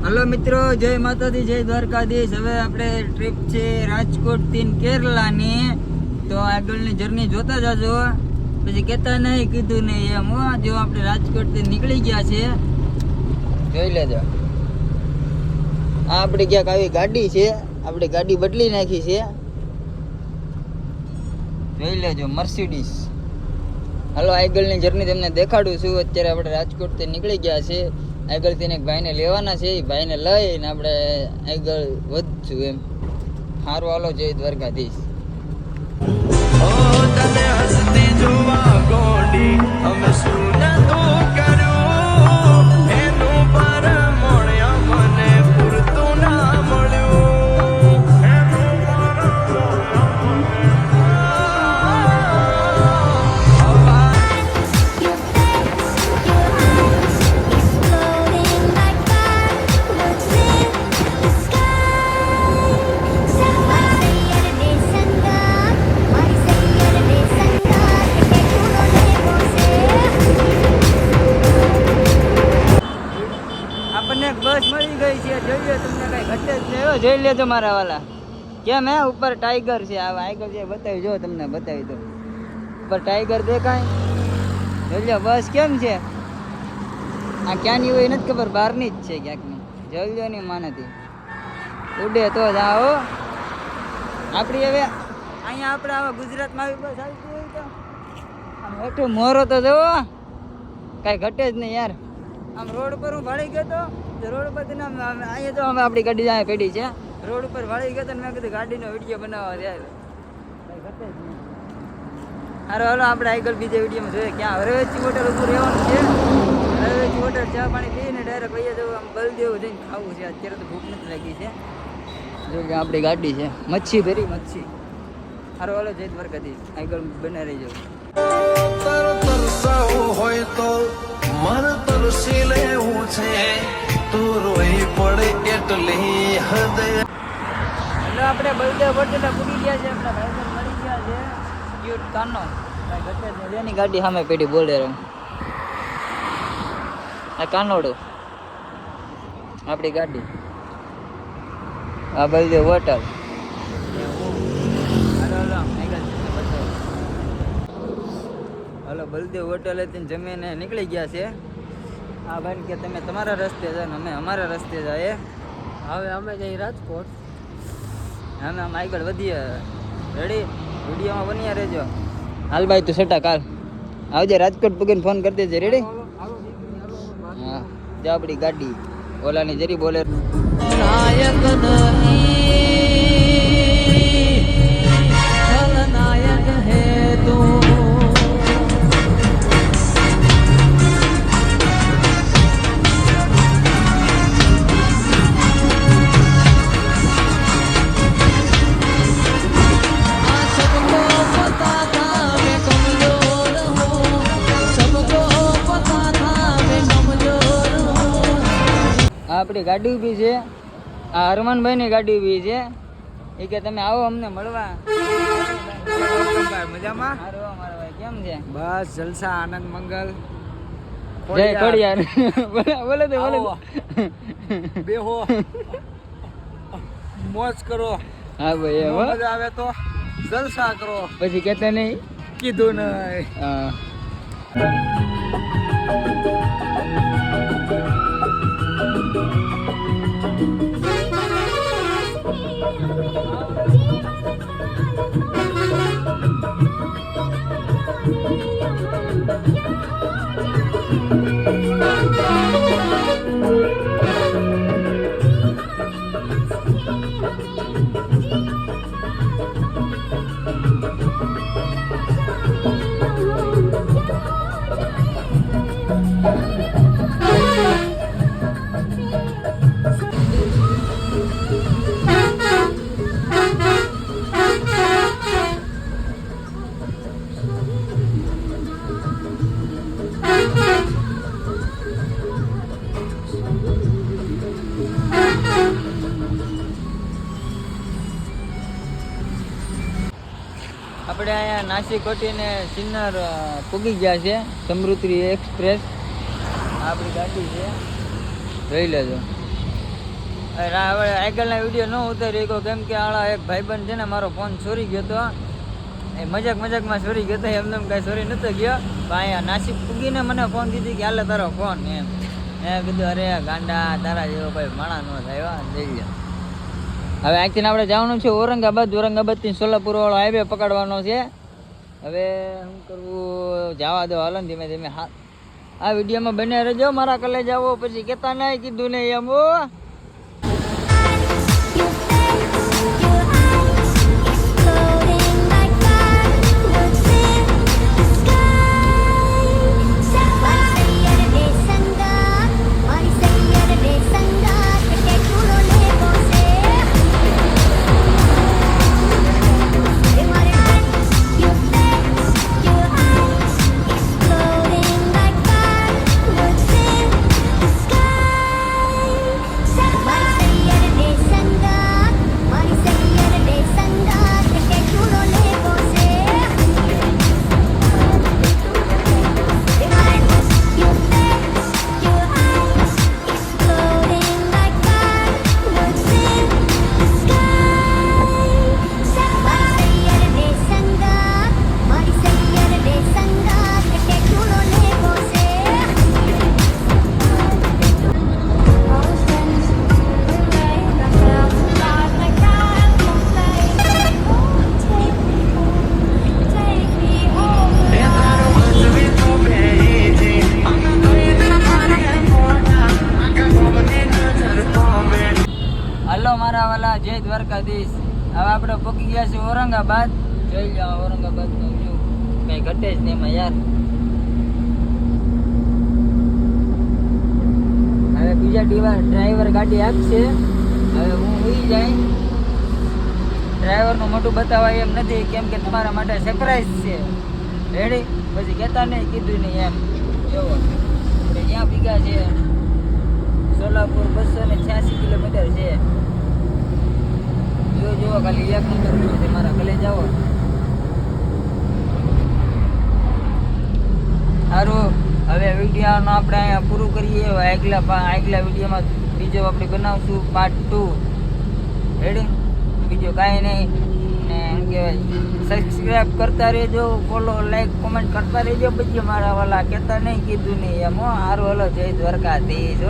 Hello मित्रों, जय मातादी, जय द्वारकाधीश। હવે આપણે ટ્રીપ છે રાજકોટ થી કેરલાની, તો આગળની જર્ની જોતા જાજો, પછી કહેતા નહીં કીધું નહીં એમ હો। જો આપણે રાજકોટ થી નીકળી ગયા છે, જોઈ લેજો। આ આપણી ક્યાંક આવી ગાડી છે, આપણે ગાડી બદલી નાખી છે, જોઈ લેજો, મર્સિડીઝ। હાલો આગળની જર્ની તમને દેખાડું છું। અત્યારે આપણે રાજકોટ થી નીકળી ગયા છે, આગળથી એક ભાઈને લેવાના છે, એ ભાઈને લઈને આપણે આગળ વધશું એમ। સારું હાલો, જય દ્વારકાધીશ। बस मળી ગઈ છે, જોઈએ તમને કઈ ઘટે જ નહીં, જોઈ લેજો મારા વાલા। કેમ હે, ઉપર ટાઈગર છે, આ આગળ જે બતાવી, જો તમને બતાવી દો, ઉપર ટાઈગર દેખાય, જોઈ લો। બસ કેમ છે, આ ક્યાંની હોય નથી ખબર, બહારની જ છે ક્યાંકની, જોઈ લો ની માનેથી ઉડે તો જ આવો। આપણી હવે અહીંયા આપણે આવા ગુજરાતમાં આવી બસ આવતી હોય તો આમ હેઠું મોરો તો જુઓ, કાંઈ ઘટે જ નહીં યાર। આમ રોડ પર હું ભાળી ગયો તો રોડ પરથી અહીંયા તો અમે આપણી ગાડી અહીંયા પેઢી છે, રોડ ઉપર ભાળી ગયો તો મેં કીધું ગાડીનો વિડીયો બનાવવા યાર, કાંઈ ઘટે જ નહીં। હારો હાલો આપણે આગળ બીજા વિડીયોમાં જોઈએ ક્યાં હરવેચી હોટલ ઉપર રહેવાનું છે। હરવેચી હોટલ ચા પાણી પીને ડાયરેક્ટ વૈયા જવું, આમ બલદેવ જઈને ખાવું છે, અત્યારે તો ભૂખ નથી લાગી છે। જો કે આપણી ગાડી છે, મચ્છી ભરી મચ્છી। હારો હાલો, જય દ્વારકાધીશ, આગળ બને રહી જાવ। હોય તો મન તરસી લેવું છે, તું રોઈ પડે એટલી હદ। એટલે આપણે બલદેવ હોટેલ પૂરી ગયા છે, આપણા ભાઈ મળી ગયા છે, ક્યુટ કાનો એની ગાડી સામે પેઢી બોલે રહું, આ કાનોડું આપણી ગાડી, આ Baldev hotel. Hello Baldev hotel હતી, જમીને નીકળી ગયા છે। આ ભાઈ કે તમે તમારા રસ્તે જાઓ ને અમે અમારા રસ્તે જાય। હવે અમે જઈએ રાજકોટ, અમે આમ આગળ વધીએ। રેડી, વિડીયોમાં બન્યા રહેજો। હાલ ભાઈ તું સેટા કાલ આવજે, રાજકોટ પૂગીને ફોન કરી દેજે। રેડી, હા જો આપણી ગાડી ઓલાની જરી બોલે નાયક નાયક હે તું। આપણી ગાડી ઊભી છે, આ હરમાનભાઈની ગાડી ઊભી છે, એ કે તમે આવો અમને મળવા। મજામાં? મારા ભાઈ કેમ છે? બસ જલસા, આનંદ મંગલ, જય ખોડિયાર। બોલે તો બોલે બેહો મોજ કરો। હા ભાઈ એમ મજા આવે તો જલસા કરો, પછી કહેતા નહીં કીધું નહીં। હા આપણે અહીંયા નાસિક કોટીને સિન્નર પૂગી ગયા છે, સમૃદ્ધિ એક્સપ્રેસ આપણી ગાડી છે, જોઈ લેજો। હવે આગળના વિડીયો ન ઉતારી ગયો કેમ કે આળા એક ભાઈબંધ છે ને મારો ફોન ચોરી ગયો હતો. એ મજાકમાં ચોરી ગયો હતો, એમને કાંઈ ચોરી નહોતો ગયો. પણ અહીંયા નાસિક પૂગીને મને ફોન કીધી કે હાલે તારો ફોન એમ. મેં કીધું અરે ગાંડા તારા જેવો ભાઈ માણા ન થાય જઈ લે. હવે અહીંથી આપણે જવાનું છે ઔરંગાબાદથી સોલાપુર વાળો હાઈવે પકડવાનો છે. હવે શું કરવું, જવા દો હાલો ને ધીમે ધીમે. હા, આ વિડીયોમાં બને રહેજો, મારા કલે જાવો પછી કહેતા નહીં કીધું નહીં એમ. ઓ મારા વાલા જય દ્વારકાધીશ. હવે આપણે પહોંચી ગયા છે ઔરંગાબાદ. જોઈ જાઓ ઔરંગાબાદ નું વ્યૂ, કઈ ઘટે જ નહીં એમાં યાર. હવે બીજા ડ્રાઈવર ગાડી આપશે. હવે હું ઉઈ જાય. ડ્રાઈવરનું મોટું બતાવાય એમ નથી કેમ કે તમારા માટે સરપ્રાઈઝ છે. રેડી? પછી કહેતા નહીં કીધું નહીં એમ. જોવો આપણે ક્યાં ભીગા છે. સોલાપુર 286 કિલોમીટર છે. જો ખાલી 1 કિલોમીટર છે મારા કલે જાઓ. સારું, હવે વિડીયોનું આપણે અહીંયા પૂરું કરીએ. આગલા વિડીયોમાં બીજો આપણે બનાવશું પાર્ટ 2. રેડી? બીજો કાંઈ નહીં. ને એમ કહેવાય સબસ્ક્રાઈબ કરતા રહેજો, ફોલો લાઈક કોમેન્ટ કરતા રહેજો. પછી મારા વાલા કહેતા નહીં કીધું નહીં એમ. સારું, હલો જય દ્વારકાધીશ.